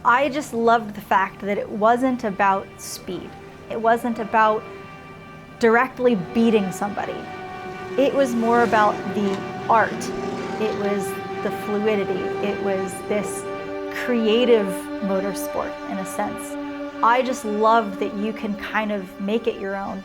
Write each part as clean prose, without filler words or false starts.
I just loved the fact that it wasn't about speed. It wasn't about directly beating somebody. It was more about the art. It was the fluidity. It was this creative motorsport in a sense. I just loved that you can kind of make it your own.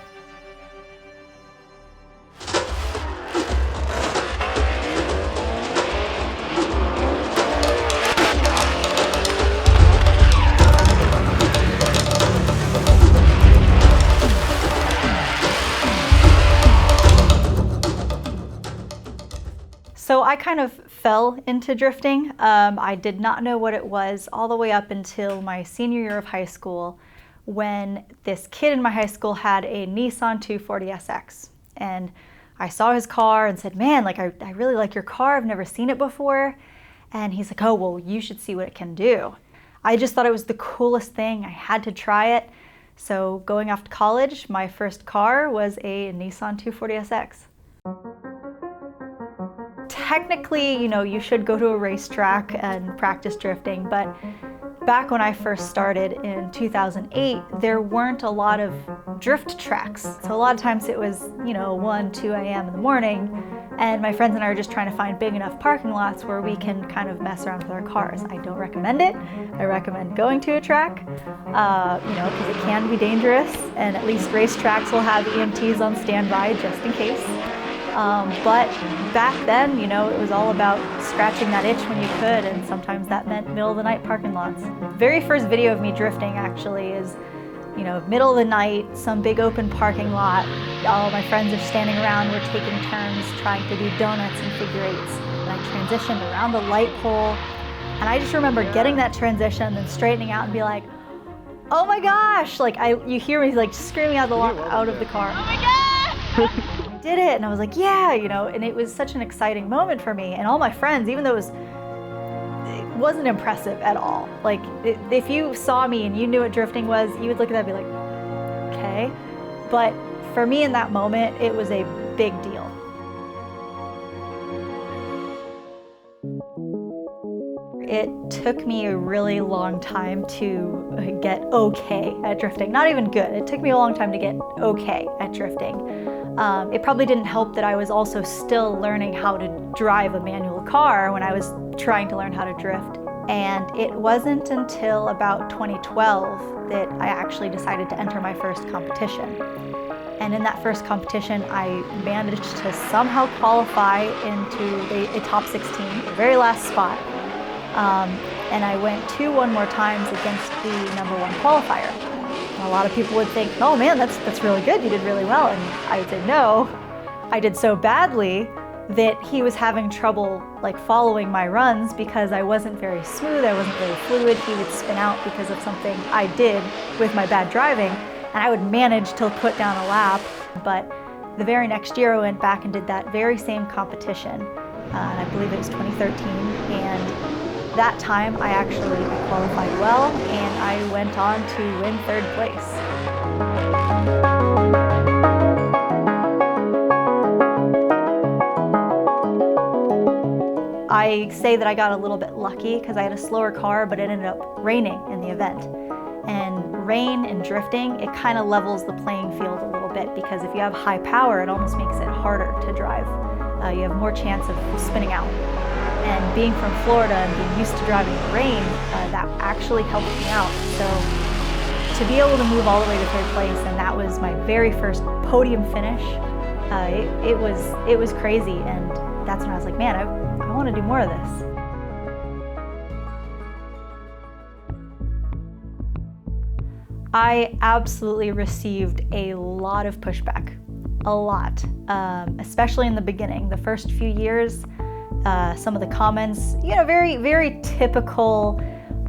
So I kind of fell into drifting. I did not know what it was all the way up until my senior year of high school, when this kid in my high school had a Nissan 240SX. And I saw his car and said, man, like I really like your car, I've never seen it before. And he's like, oh, well, you should see what it can do. I just thought it was the coolest thing. I had to try it. So going off to college, my first car was a Nissan 240SX. Technically, you know, you should go to a racetrack and practice drifting, but back when I first started in 2008, there weren't a lot of drift tracks. So a lot of times it was, you know, 1, 2 a.m. in the morning, and my friends and I are just trying to find big enough parking lots where we can kind of mess around with our cars. I don't recommend it. I recommend going to a track, you know, because it can be dangerous, and at least racetracks will have EMTs on standby just in case. But back then, you know, it was all about scratching that itch when you could, and sometimes that meant middle of the night parking lots. Very first video of me drifting actually is, you know, middle of the night, some big open parking lot. All my friends are standing around, we're taking turns trying to do donuts and figure eights. And I transitioned around the light pole, and I just remember getting that transition, then straightening out and be like, oh my gosh! Like you hear me like screaming out of the car. Oh my gosh! Did it, and I was like, yeah, you know, and it was such an exciting moment for me. And all my friends, even though it wasn't impressive at all. Like if you saw me and you knew what drifting was, you would look at that and be like, okay. But for me in that moment, it was a big deal. It took me a really long time to get okay at drifting. Not even good. It took me a long time to get okay at drifting. It probably didn't help that I was also still learning how to drive a manual car when I was trying to learn how to drift. And it wasn't until about 2012 that I actually decided to enter my first competition. And in that first competition, I managed to somehow qualify into a top 16, the very last spot. And I went 2-1 more times against the #1 qualifier. And a lot of people would think, oh man, that's really good, you did really well. And I would say, no, I did so badly that he was having trouble like following my runs because I wasn't very smooth, I wasn't very fluid. He would spin out because of something I did with my bad driving, and I would manage to put down a lap. But the very next year I went back and did that very same competition, and I believe it was 2013, and that time I actually qualified well, and I went on to win 3rd place. I say that I got a little bit lucky because I had a slower car, but it ended up raining in the event. And rain and drifting, it kind of levels the playing field a little bit, because if you have high power, it almost makes it harder to drive. You have more chance of spinning out. And being from Florida and being used to driving in the rain, that actually helped me out. So to be able to move all the way to 3rd place, and that was my very first podium finish, it was crazy. And that's when I was like, man, I want to do more of this. I absolutely received a lot of pushback, a lot, especially in the beginning. The first few years, some of the comments, you know, very, very typical.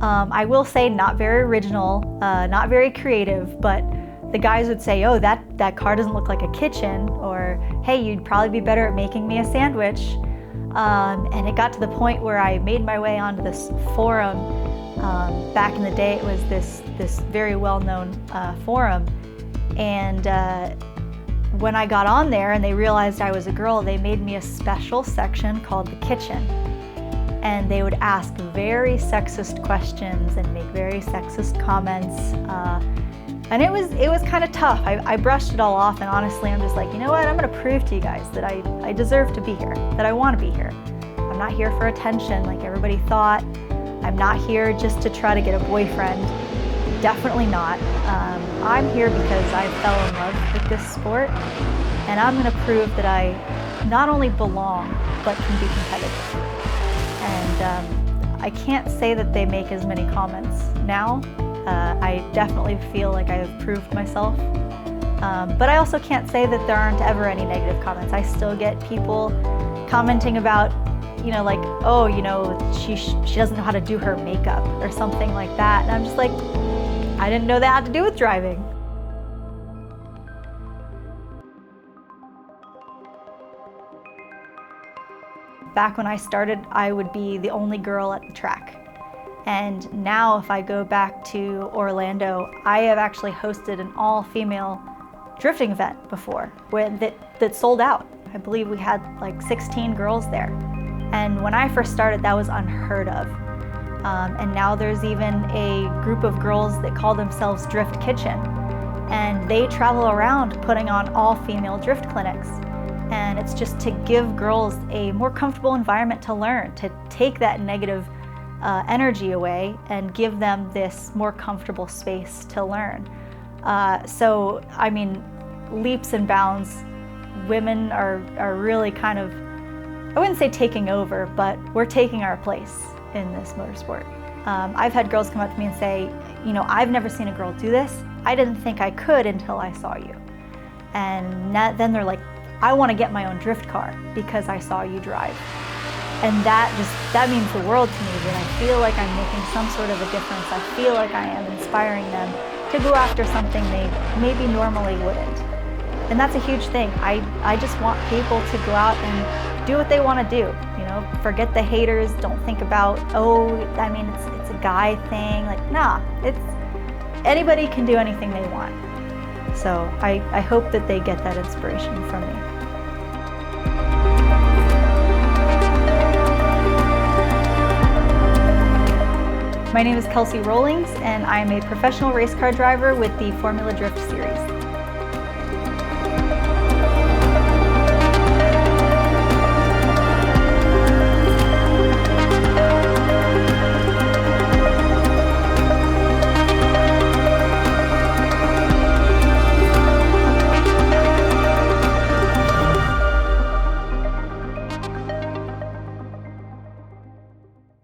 I will say not very original, not very creative, but the guys would say, oh, that car doesn't look like a kitchen, or hey, you'd probably be better at making me a sandwich. And it got to the point where I made my way onto this forum. Back in the day, it was this very well-known forum, and when I got on there and they realized I was a girl, they made me a special section called the kitchen. and they would ask very sexist questions and make very sexist comments. And it was kind of tough. I brushed it all off, and honestly, I'm just like, you know what? I'm gonna prove to you guys that I deserve to be here, that I wanna be here. I'm not here for attention like everybody thought. I'm not here just to try to get a boyfriend. Definitely not. I'm here because I fell in love with this sport, and I'm gonna prove that I not only belong, but can be competitive. And I can't say that they make as many comments now. I definitely feel like I have proved myself. But I also can't say that there aren't ever any negative comments. I still get people commenting about, you know, like, oh, you know, she doesn't know how to do her makeup or something like that. And I'm just like, I didn't know that had to do with driving. Back when I started, I would be the only girl at the track. And now if I go back to Orlando, I have actually hosted an all-female drifting event before that sold out. I believe we had like 16 girls there. And when I first started, that was unheard of. And now there's even a group of girls that call themselves Drift Kitchen. And they travel around putting on all-female drift clinics. And it's just to give girls a more comfortable environment to learn, to take that negative energy away and give them this more comfortable space to learn. So, I mean, leaps and bounds, women are really kind of, I wouldn't say taking over, but we're taking our place in this motorsport. I've had girls come up to me and say, you know, I've never seen a girl do this. I didn't think I could until I saw you. And then they're like, I want to get my own drift car because I saw you drive. And that means the world to me, that I feel like I'm making some sort of a difference. I feel like I am inspiring them to go after something they maybe normally wouldn't. And that's a huge thing. I just want people to go out and do what they want to do. You know, forget the haters. Don't think about, oh, I mean, it's a guy thing. Like, nah, anybody can do anything they want. So I hope that they get that inspiration from me. My name is Kelsey Rowlings, and I'm a professional race car driver with the Formula Drift series.